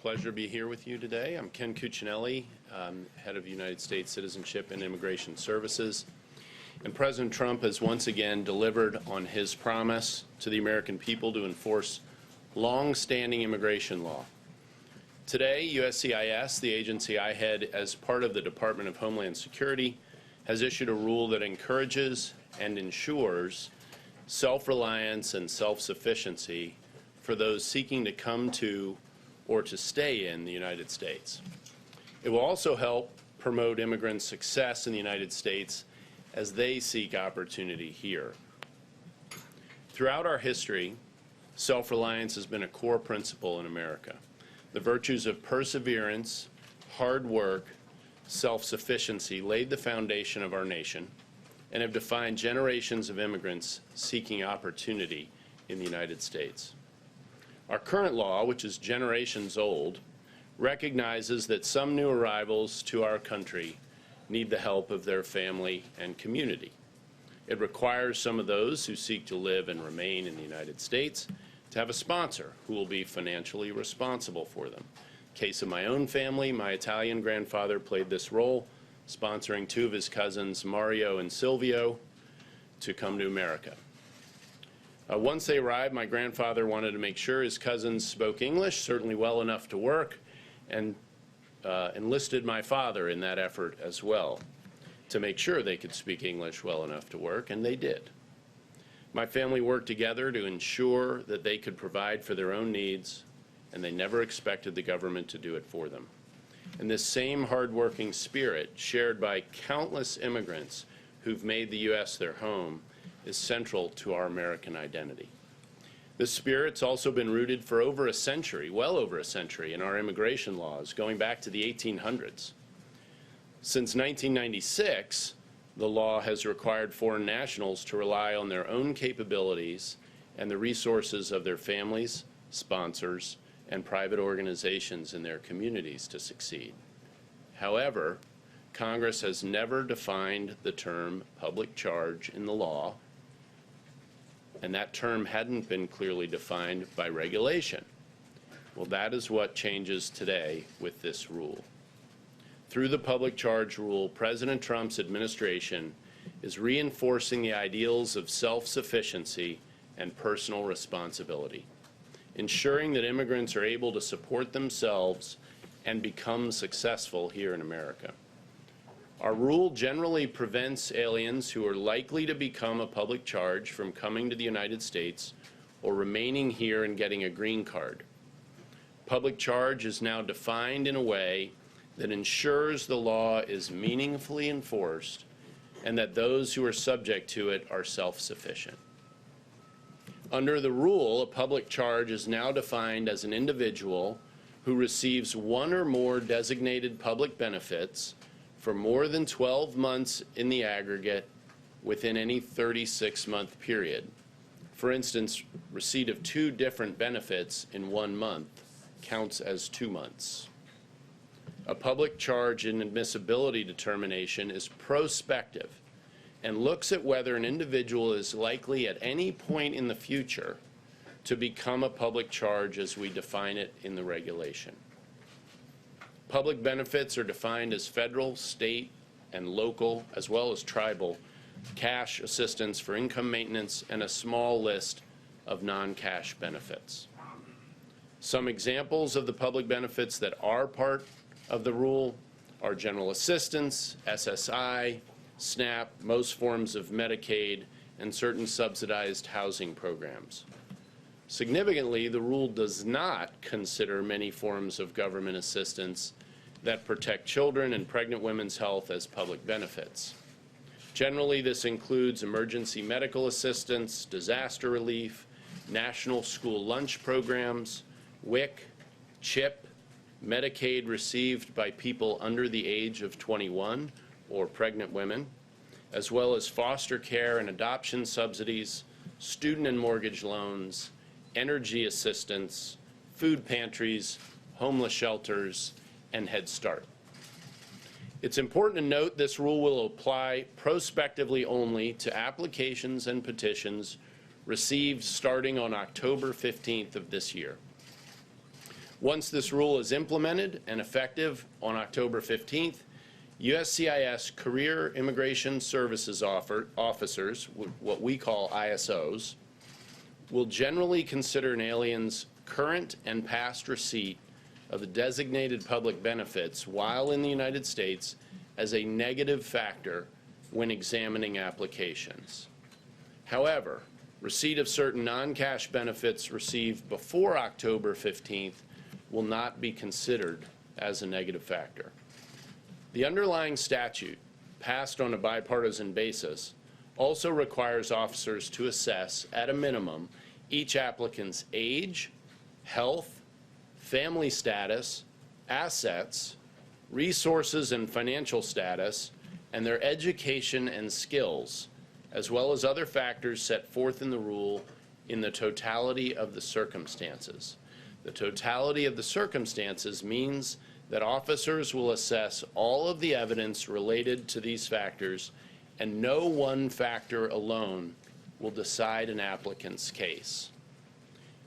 pleasure to be here with you today. I'm Ken Cuccinelli, head of United States Citizenship and Immigration Services. And President Trump has once again delivered on his promise to the American people to enforce long-standing immigration law. Today, USCIS, the agency I head as part of the Department of Homeland Security, has issued a rule that encourages and ensures self-reliance and self-sufficiency for those seeking to come to or to stay in the United States. It will also help promote immigrants' success in the United States as they seek opportunity here. Throughout our history, self-reliance has been a core principle in America. The virtues of perseverance, hard work, self-sufficiency laid the foundation of our nation and have defined generations of immigrants seeking opportunity in the United States. Our current law, which is generations old, recognizes that some new arrivals to our country need the help of their family and community. It requires some of those who seek to live and remain in the United States to have a sponsor who will be financially responsible for them. Case of my own family, my Italian grandfather played this role, sponsoring two of his cousins, Mario and Silvio, to come to America. Once they arrived, my grandfather wanted to make sure his cousins spoke English, certainly well enough to work, and enlisted my father in that effort as well to make sure they could speak English well enough to work, and they did. My family worked together to ensure that they could provide for their own needs, and they never expected the government to do it for them. And this same hardworking spirit, shared by countless immigrants who've made the U.S. their home, is central to our American identity. This spirit's also been rooted for over a century, well over a century, in our immigration laws, going back to the 1800s. Since 1996, the law has required foreign nationals to rely on their own capabilities and the resources of their families, sponsors, and private organizations in their communities to succeed. However, Congress has never defined the term public charge in the law, and that term hadn't been clearly defined by regulation. Well, that is what changes today with this rule. Through the public charge rule, President Trump's administration is reinforcing the ideals of self-sufficiency and personal responsibility, ensuring that immigrants are able to support themselves and become successful here in America. Our rule generally prevents aliens who are likely to become a public charge from coming to the United States or remaining here and getting a green card. Public charge is now defined in a way that ensures the law is meaningfully enforced and that those who are subject to it are self-sufficient. Under the rule, a public charge is now defined as an individual who receives one or more designated public benefits for more than 12 months in the aggregate within any 36-month period. For instance, receipt of two different benefits in 1 month counts as 2 months. A public charge inadmissibility determination is prospective and looks at whether an individual is likely at any point in the future to become a public charge as we define it in the regulation. Public benefits are defined as federal, state, and local, as well as tribal, cash assistance for income maintenance and a small list of non-cash benefits. Some examples of the public benefits that are part of the rule are general assistance, SSI, SNAP, most forms of Medicaid, and certain subsidized housing programs. Significantly, the rule does not consider many forms of government assistance that protect children and pregnant women's health as public benefits. Generally, this includes emergency medical assistance, disaster relief, national school lunch programs, WIC, CHIP, Medicaid received by people under the age of 21 or pregnant women, as well as foster care and adoption subsidies, student and mortgage loans, energy assistance, food pantries, homeless shelters, and Head Start. It's important to note this rule will apply prospectively only to applications and petitions received starting on October 15th of this year. Once this rule is implemented and effective on October 15th, USCIS Career Immigration Services officers, what we call ISOs, will generally consider an alien's current and past receipt of the designated public benefits while in the United States as a negative factor when examining applications. However, receipt of certain non-cash benefits received before October 15th will not be considered as a negative factor. The underlying statute, passed on a bipartisan basis, also requires officers to assess, at a minimum, each applicant's age, health, family status, assets, resources and financial status, and their education and skills, as well as other factors set forth in the rule in the totality of the circumstances. The totality of the circumstances means that officers will assess all of the evidence related to these factors, and no one factor alone will decide an applicant's case.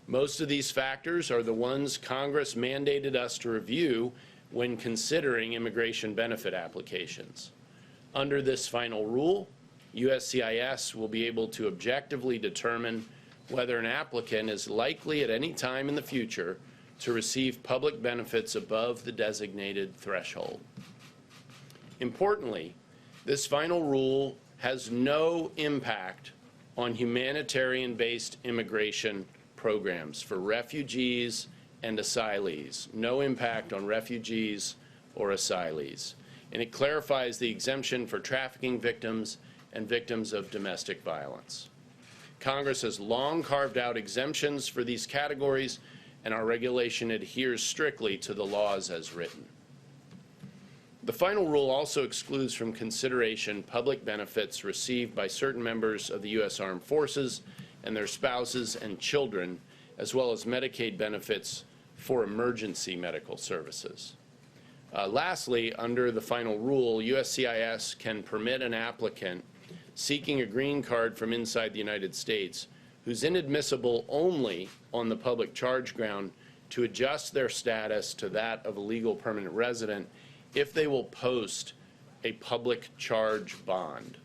Most of these factors are the ones Congress mandated us to review when considering immigration benefit applications. Under this final rule, USCIS will be able to objectively determine whether an applicant is likely at any time in the future to receive public benefits above the designated threshold. Importantly, this final rule has no impact on humanitarian-based immigration programs for refugees and asylees. No impact on refugees or asylees. And it clarifies the exemption for trafficking victims and victims of domestic violence. Congress has long carved out exemptions for these categories, and our regulation adheres strictly to the laws as written. The final rule also excludes from consideration public benefits received by certain members of the U.S. Armed Forces and their spouses and children, as well as Medicaid benefits for emergency medical services. Lastly, under the final rule, USCIS can permit an applicant seeking a green card from inside the United States who's inadmissible only on the public charge ground to adjust their status to that of a legal permanent resident if they will post a public charge bond.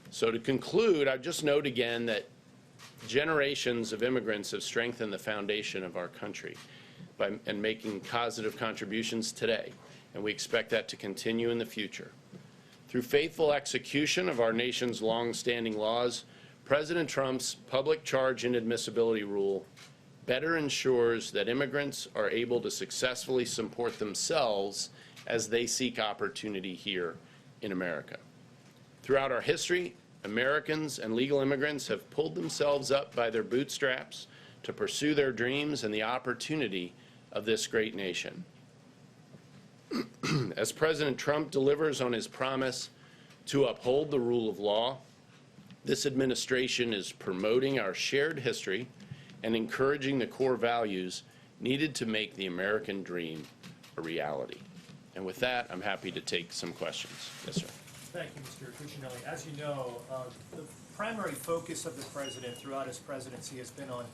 So to conclude, I'd just note again that generations of immigrants have strengthened the foundation of our country and making positive contributions today, and we expect that to continue in the future. Through faithful execution of our nation's long-standing laws, President Trump's public charge inadmissibility rule better ensures that immigrants are able to successfully support themselves as they seek opportunity here in America. Throughout our history, Americans and legal immigrants have pulled themselves up by their bootstraps to pursue their dreams and the opportunity of this great nation. As President Trump delivers on his promise to uphold the rule of law, this administration is promoting our shared history and encouraging the core values needed to make the American dream a reality. And with that, I'm happy to take some questions. Yes, sir. Thank you, Mr. Cuccinelli. As you know, the primary focus of the president throughout his presidency has been on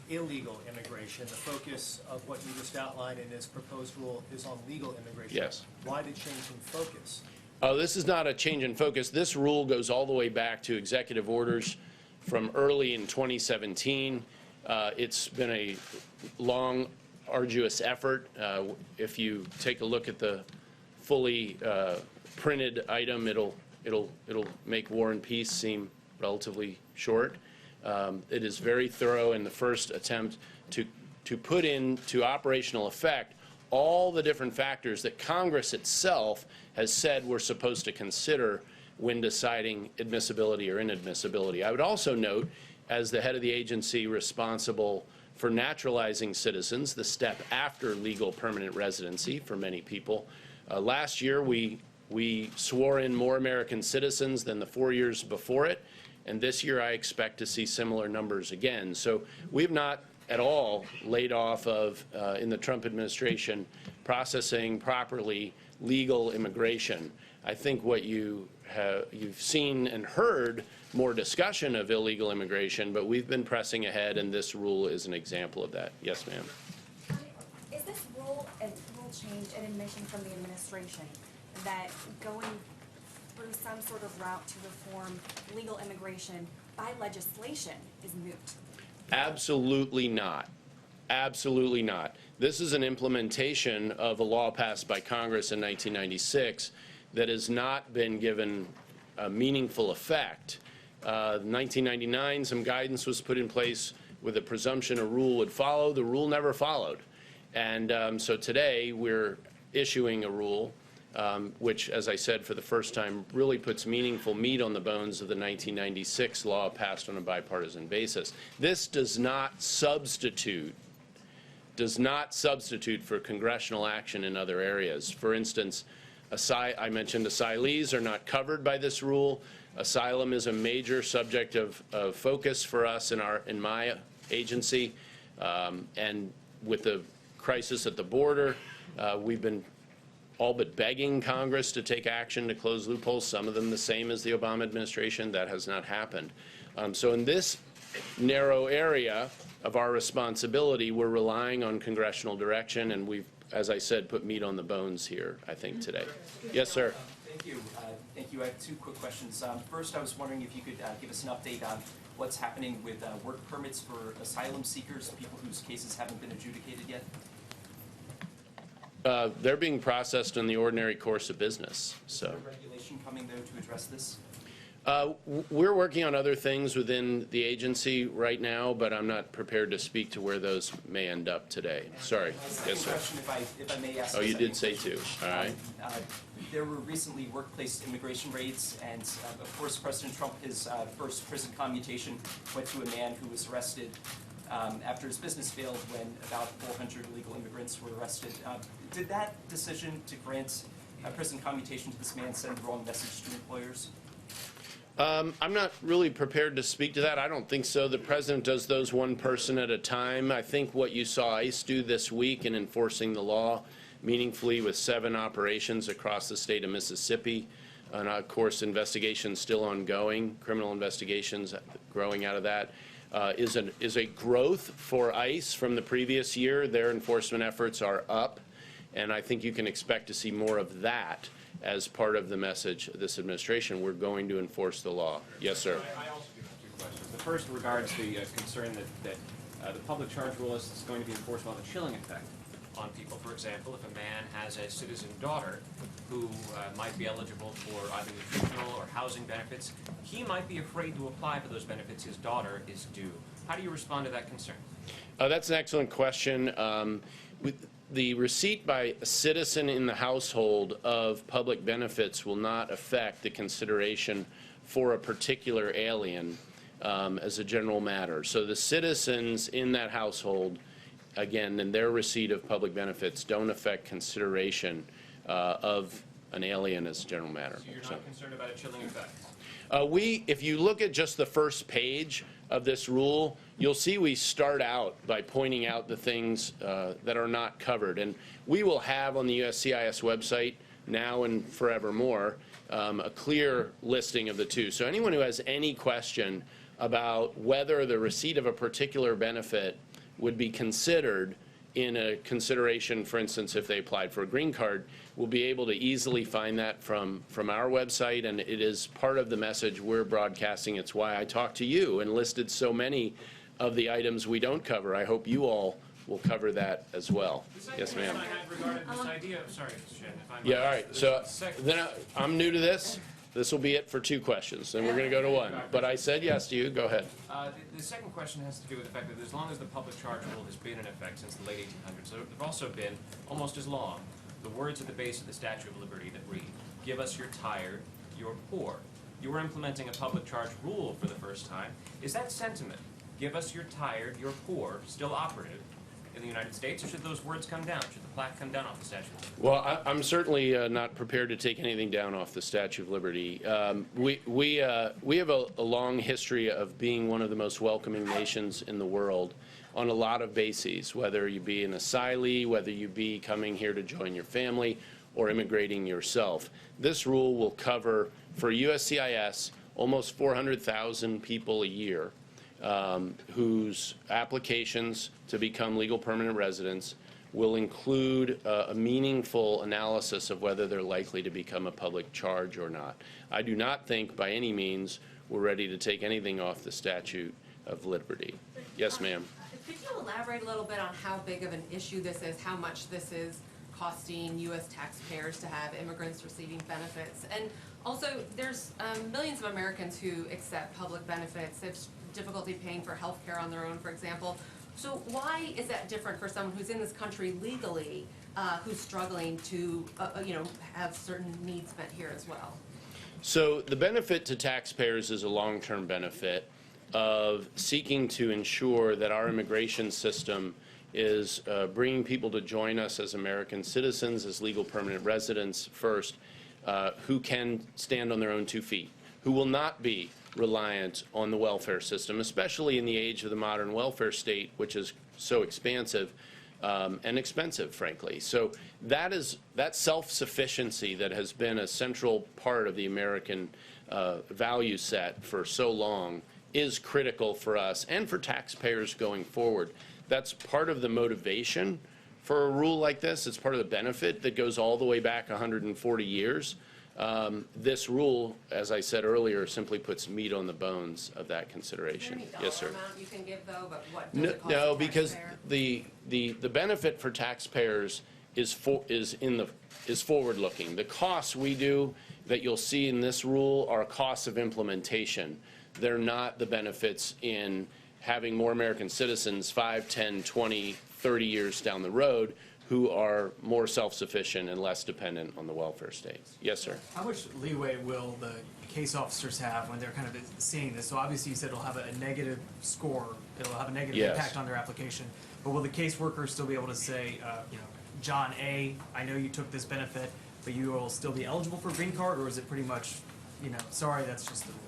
illegal immigration. The focus of what you just outlined in his proposed rule is on legal immigration. Yes. Why the change in focus? This is not a change in focus. This rule goes all the way back to executive orders from early in 2017. It's been a long, arduous effort. If you take a look at the fully printed item, it'll make War and Peace seem relatively short. It is very thorough in the first attempt to put into operational effect all the different factors that Congress itself has said we're supposed to consider when deciding admissibility or inadmissibility. I would also note, as the head of the agency responsible for naturalizing citizens, the step after legal permanent residency for many people, last year we swore in more American citizens than the 4 years before it, and this year I expect to see similar numbers again. So we've not at all laid off of, in the Trump administration, processing properly legal immigration. I think what you've seen and heard more discussion of illegal immigration, but we've been pressing ahead, and this rule is an example of that. Yes, ma'am. change in admission from the administration that going through some sort of route to reform legal immigration by legislation is moot? Absolutely not. Absolutely not. This is an implementation of a law passed by Congress in 1996 that has not been given a meaningful effect. 1999, some guidance was put in place with a presumption a rule would follow. The rule never followed. And so today we're issuing a rule which, as I said, for the first time, really puts meaningful meat on the bones of the 1996 law passed on a bipartisan basis. This does not substitute for congressional action in other areas. For instance, I mentioned asylees are not covered by this rule. Asylum is a major subject of focus for us in my agency, and with the crisis at the border, we've been all but begging Congress to take action to close loopholes, some of them the same as the Obama administration. That has not happened. So in this narrow area of our responsibility, we're relying on congressional direction, and we've, as I said, put meat on the bones here, I think, today. Yes, sir. Thank you. Thank you. I have two quick questions. First, I was wondering if you could give us an update on what's happening with work permits for asylum seekers, people whose cases haven't been adjudicated yet. They're being processed in the ordinary course of business. So. Is there regulation coming, though, to address this? We're working on other things within the agency right now, but I'm not prepared to speak to where those may end up today. Sorry. Yes, sir. Question, if I may ask. Oh, you did say two. All right. There were recently workplace immigration raids, and of course, President Trump, his first prison commutation went to a man who was arrested after his business failed when about 400 illegal immigrants were arrested. Did that decision to grant a prison commutation to this man send the wrong message to employers? I'm not really prepared to speak to that. I don't think so. The president does those one person at a time. I think what you saw ICE do this week in enforcing the law meaningfully with 7 operations across the state of Mississippi, and of course investigations still ongoing, criminal investigations growing out of that, is a growth for ICE from the previous year. Their enforcement efforts are up, and I think you can expect to see more of that as part of the message of this administration. We're going to enforce the law. Yes, sir. I also do have 2 questions. The first regards the concern that the public charge rule is going to be enforced with a chilling effect on people. For example, if a man has a citizen daughter who might be eligible for either nutritional or housing benefits, he might be afraid to apply for those benefits his daughter is due. How do you respond to that concern? That's an excellent question. With the receipt by a citizen in the household of public benefits will not affect the consideration for a particular alien as a general matter. So the citizens in that household, again, in their receipt of public benefits, don't affect consideration of an alien as a general matter. So you're not concerned about a chilling effect? If you look at just the first page of this rule, you'll see we start out by pointing out the things that are not covered. And we will have on the USCIS website now and forevermore a clear listing of the two. So anyone who has any question about whether the receipt of a particular benefit would be considered in a consideration, for instance, if they applied for a green card, will be able to easily find that from our website, and it is part of the message we're broadcasting. It's why I talked to you and listed so many of the items we don't cover. I hope you all will cover that as well. Yes, ma'am. I had regarded this idea of, sorry, Jen, if I might. Yeah, all right. So then I'm new to this. This will be it for 2 questions, and we're going to go to 1. But I said yes to you. Go ahead. The second question has to do with the fact that as long as the public charge rule has been in effect since the late 1800s, there have also been, almost as long, the words at the base of the Statue of Liberty that read, "Give us your tired, your poor." You are implementing a public charge rule for the first time. Is that sentiment, "Give us your tired, your poor," still operative in the United States, or should those words come down? Should the plaque come down off the Statue of Liberty? Well, I'm certainly not prepared to take anything down off the Statue of Liberty. We have a long history of being one of the most welcoming nations in the world on a lot of bases, whether you be an asylee, whether you be coming here to join your family, or immigrating yourself. This rule will cover, for USCIS, almost 400,000 people a year whose applications to become legal permanent residents will include a meaningful analysis of whether they're likely to become a public charge or not. I do not think by any means we're ready to take anything off the statute of liberty. Yes, ma'am. Could you elaborate a little bit on how big of an issue this is, how much this is costing U.S. taxpayers to have immigrants receiving benefits? And also, there's millions of Americans who accept public benefits, have difficulty paying for health care on their own, for example. So why is that different for someone who's in this country legally, who's struggling to, have certain needs met here as well? So the benefit to taxpayers is a long-term benefit of seeking to ensure that our immigration system is bringing people to join us as American citizens, as legal permanent residents first, who can stand on their own 2 feet, who will not be reliant on the welfare system, especially in the age of the modern welfare state, which is so expansive and expensive, frankly. So that self-sufficiency that has been a central part of the American value set for so long is critical for us and for taxpayers going forward. That's part of the motivation for a rule like this. It's part of the benefit that goes all the way back 140 years. This rule, as I said earlier, simply puts meat on the bones of that consideration. Is there any Yes, sir. dollar amount you can give, though, but what does it cost No, a because taxpayer? the benefit for taxpayers is forward-looking. The costs we do that you'll see in this rule are costs of implementation. They're not the benefits in having more American citizens 5, 10, 20, 30 years down the road who are more self-sufficient and less dependent on the welfare state. Yes, sir. How much leeway will the case officers have when they're kind of seeing this? So obviously you said it'll have a negative score, it'll have a negative Yes. impact on their application, but will the caseworker still be able to say, John A., I know you took this benefit, but you will still be eligible for a green card, or is it pretty much, sorry, that's just the rule?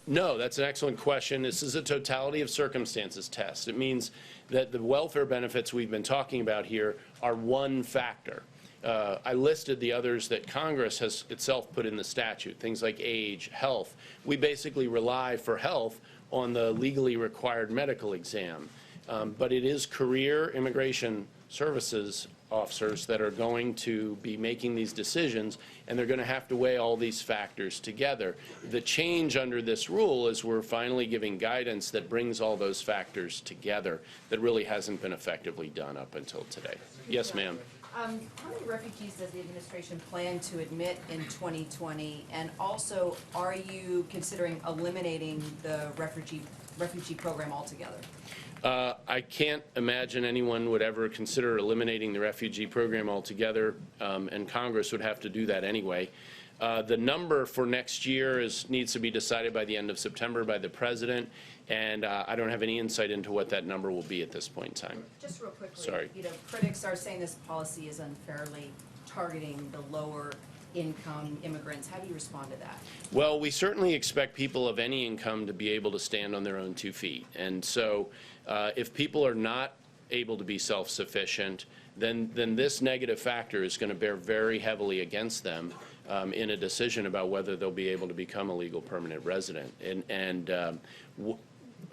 No, that's an excellent question. This is a totality of circumstances test. It means that the welfare benefits we've been talking about here are one factor. I listed the others that Congress has itself put in the statute, things like age, health. We basically rely for health on the legally required medical exam. But it is career immigration services officers that are going to be making these decisions, and they're going to have to weigh all these factors together. The change under this rule is we're finally giving guidance that brings all those factors together that really hasn't been effectively done up until today. Yes, ma'am. How many refugees does the administration plan to admit in 2020? And also, are you considering eliminating the refugee program altogether? I can't imagine anyone would ever consider eliminating the refugee program altogether, and Congress would have to do that anyway. The number for next year needs to be decided by the end of September by the President, and I don't have any insight into what that number will be at this point in time. Just real quickly, Sorry. Critics are saying this policy is unfairly targeting the lower income immigrants. How do you respond to that? Well, we certainly expect people of any income to be able to stand on their own 2 feet. And so if people are not able to be self-sufficient, then this negative factor is going to bear very heavily against them in a decision about whether they'll be able to become a legal permanent resident. And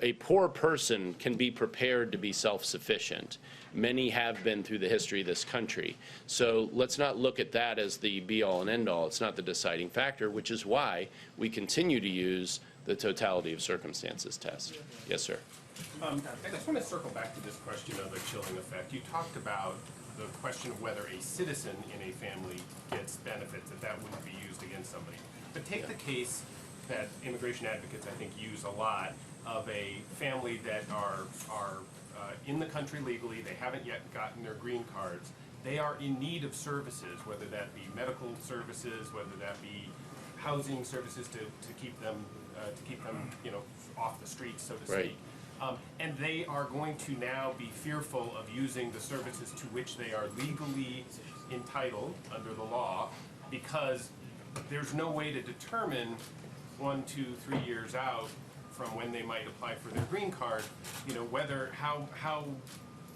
a poor person can be prepared to be self-sufficient. Many have been through the history of this country. So let's not look at that as the be-all and end-all. It's not the deciding factor, which is why we continue to use the totality of circumstances test. Yes, sir. I just want to circle back to this question of a chilling effect. You talked about the question of whether a citizen in a family gets benefits, that wouldn't be used against somebody. But take the case that immigration advocates, I think, use a lot of a family that are in the country legally, they haven't yet gotten their green cards. They are in need of services, whether that be medical services, whether that be housing services to keep them off the streets, so to speak. Right. And they are going to now be fearful of using the services to which they are legally entitled under the law, because there's no way to determine 1, 2, 3 years out from when they might apply for their green card, how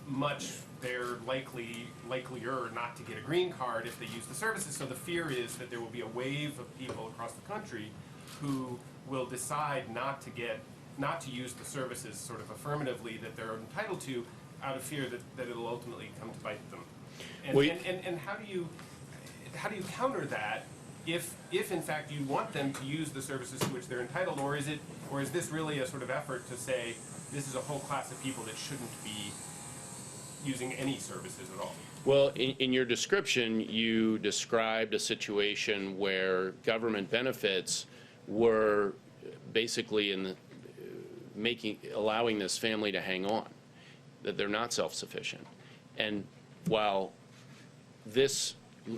much they're likelier not to get a green card if they use the services. So the fear is that there will be a wave of people across the country who will decide not to use the services sort of affirmatively that they're entitled to, out of fear that it'll ultimately come to bite them. And, We- and how do you counter that if in fact you want them to use the services to which they're entitled, or is this really a sort of effort to say this is a whole class of people that shouldn't be using any services at all? Well, in your description, you described a situation where government benefits were basically allowing this family to hang on, that they're not self-sufficient. And while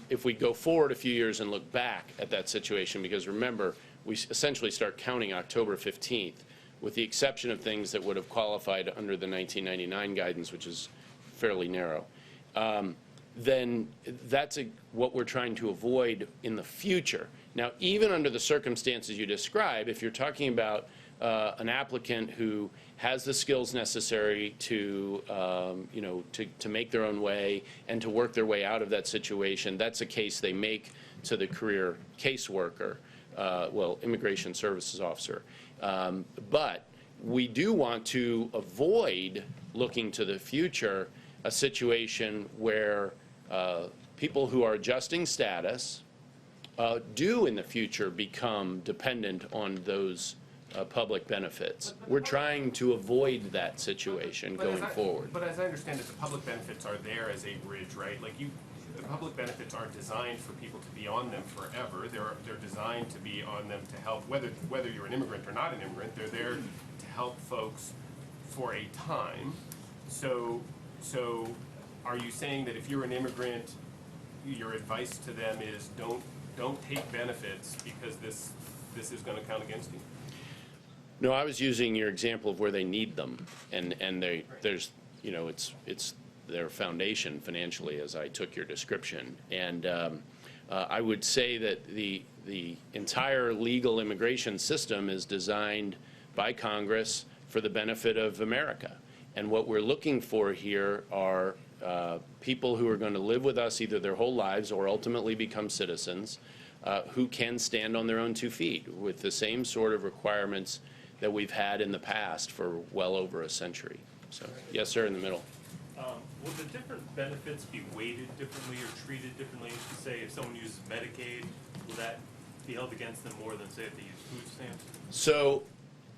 if we go forward a few years and look back at that situation, because remember, we essentially start counting October 15th, with the exception of things that would have qualified under the 1999 guidance, which is fairly narrow, then that's what we're trying to avoid in the future. Now, even under the circumstances you describe, if you're talking about an applicant who has the skills necessary to, to make their own way and to work their way out of that situation, that's a case they make to the career caseworker, immigration services officer. But we do want to avoid looking to the future a situation where people who are adjusting status do in the future become dependent on those public benefits. We're trying to avoid that situation going forward. But as I understand it, the public benefits are there as a bridge, right? Like the public benefits aren't designed for people to be on them forever. They're designed to be on them to help, whether you're an immigrant or not an immigrant, they're there to help folks for a time. So are you saying that if you're an immigrant, your advice to them is don't take benefits because this is going to count against you? No, I was using your example of where they need them, and there's it's their foundation financially, as I took your description, and I would say that the entire legal immigration system is designed by Congress for the benefit of America, and what we're looking for here are people who are going to live with us either their whole lives or ultimately become citizens, who can stand on their own 2 feet with the same sort of requirements that we've had in the past for well over a century. So, yes, sir, in the middle. Will the different benefits be weighted differently or treated differently? To say, if someone uses Medicaid, will that be held against them more than, say, if they use food stamps? So,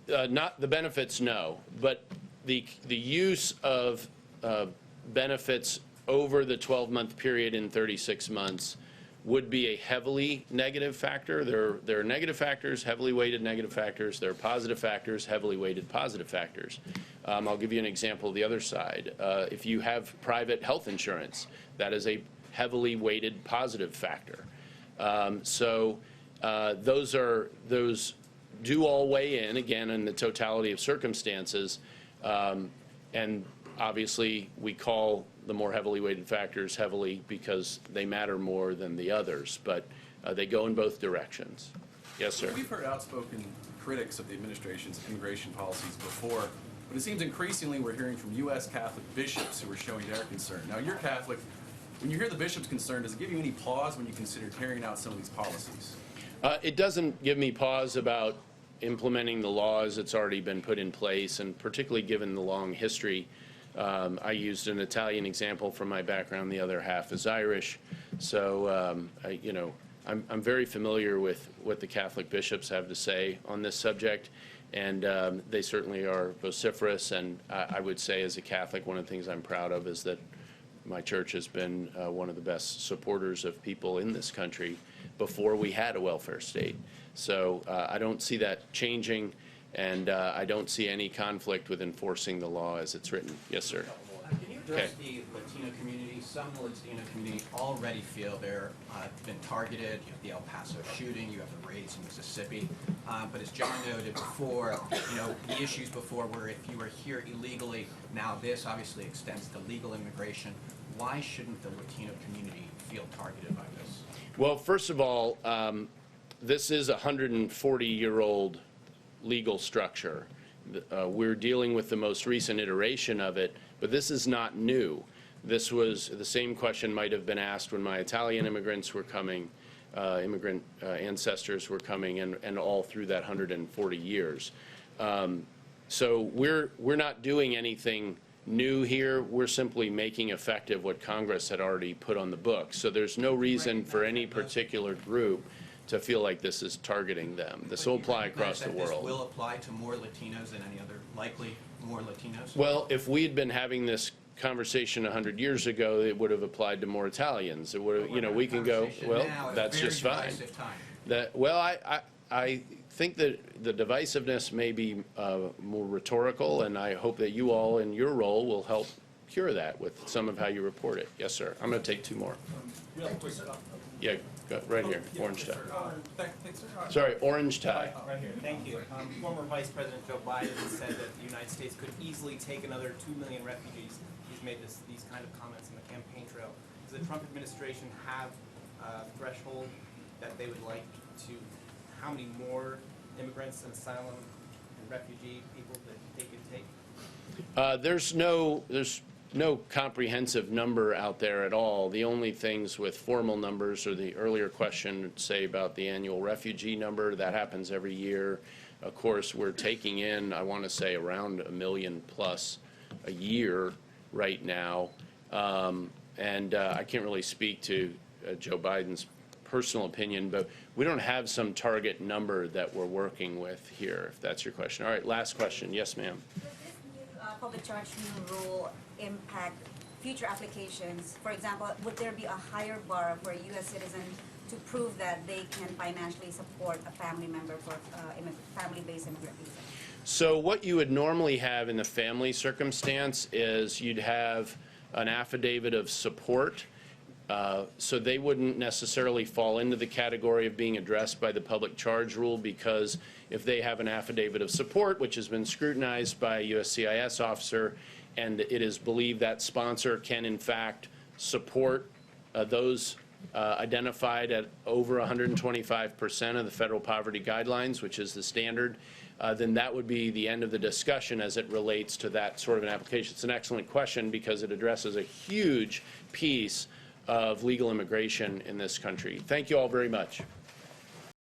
not the benefits, no, but the use of benefits over the 12-month period in 36 months would be a heavily negative factor. There are negative factors, heavily weighted negative factors. There are positive factors, heavily weighted positive factors. I'll give you an example of the other side. If you have private health insurance, that is a heavily weighted positive factor. Those do all weigh in, again, in the totality of circumstances. And obviously, we call the more heavily weighted factors heavily because they matter more than the others, but they go in both directions. Yes, sir. We've heard outspoken critics of the administration's immigration policies before, but it seems increasingly we're hearing from U.S. Catholic bishops who are showing their concern. Now, you're Catholic. When you hear the bishop's concern, does it give you any pause when you consider carrying out some of these policies? It doesn't give me pause about implementing the laws that's already been put in place, and particularly given the long history. I used an Italian example from my background. The other half is Irish. So, I'm very familiar with what the Catholic bishops have to say on this subject, and they certainly are vociferous. And I would say, as a Catholic, one of the things I'm proud of is that my church has been one of the best supporters of people in this country before we had a welfare state. So I don't see that changing. And I don't see any conflict with enforcing the law as it's written. Yes, sir. Can you address the Latino community? Some Latino community already feel they're been targeted. You have the El Paso shooting, you have the raids in Mississippi. But as John noted before, the issues before were if you were here illegally, now this obviously extends to legal immigration. Why shouldn't the Latino community feel targeted by this? Well, first of all, this is a 140-year-old legal structure. We're dealing with the most recent iteration of it, but this is not new. This was the same question might have been asked when my Italian immigrants were coming, immigrant ancestors were coming, and all through that 140 years. So we're not doing anything new here. We're simply making effective what Congress had already put on the books. So there's no reason for any particular group to feel like this is targeting them. This will apply across the This will world. apply to more Latinos than any other, likely more Latinos? Well, if we had been having this conversation 100 years ago, it would have applied to more Italians. It would have, you know, we can go, well, that's just fine. I think that the divisiveness may be more rhetorical, and I hope that you all in your role will help cure that with some of how you report it. Yes, sir. I'm going to take two more. Real quick. Yeah, go, right here, orange tie. Thanks, sir. Sorry, orange tie. Right here, thank you. Former Vice President Joe Biden said that the United States could easily take another 2 million refugees. He's made these kind of comments in the campaign trail. Does the Trump administration have a threshold that they would like to, how many more immigrants and asylum and refugee people that they could take? There's no comprehensive number out there at all. The only things with formal numbers, or the earlier question, say about the annual refugee number, that happens every year. Of course, we're taking in, I want to say, around 1 million plus a year right now. I can't really speak to Joe Biden's personal opinion, but we don't have some target number that we're working with here, if that's your question. All right, last question. Yes, ma'am. Does this new public charge new rule impact future applications? For example, would there be a higher bar for a U.S. citizen to prove that they can financially support a family member for family-based immigrant visa? So what you would normally have in the family circumstance is you'd have an affidavit of support. So they wouldn't necessarily fall into the category of being addressed by the public charge rule, because if they have an affidavit of support, which has been scrutinized by a USCIS officer, and it is believed that sponsor can in fact support those identified at over 125% of the federal poverty guidelines, which is the standard, then that would be the end of the discussion as it relates to that sort of an application. It's an excellent question because it addresses a huge piece of legal immigration in this country. Thank you all very much.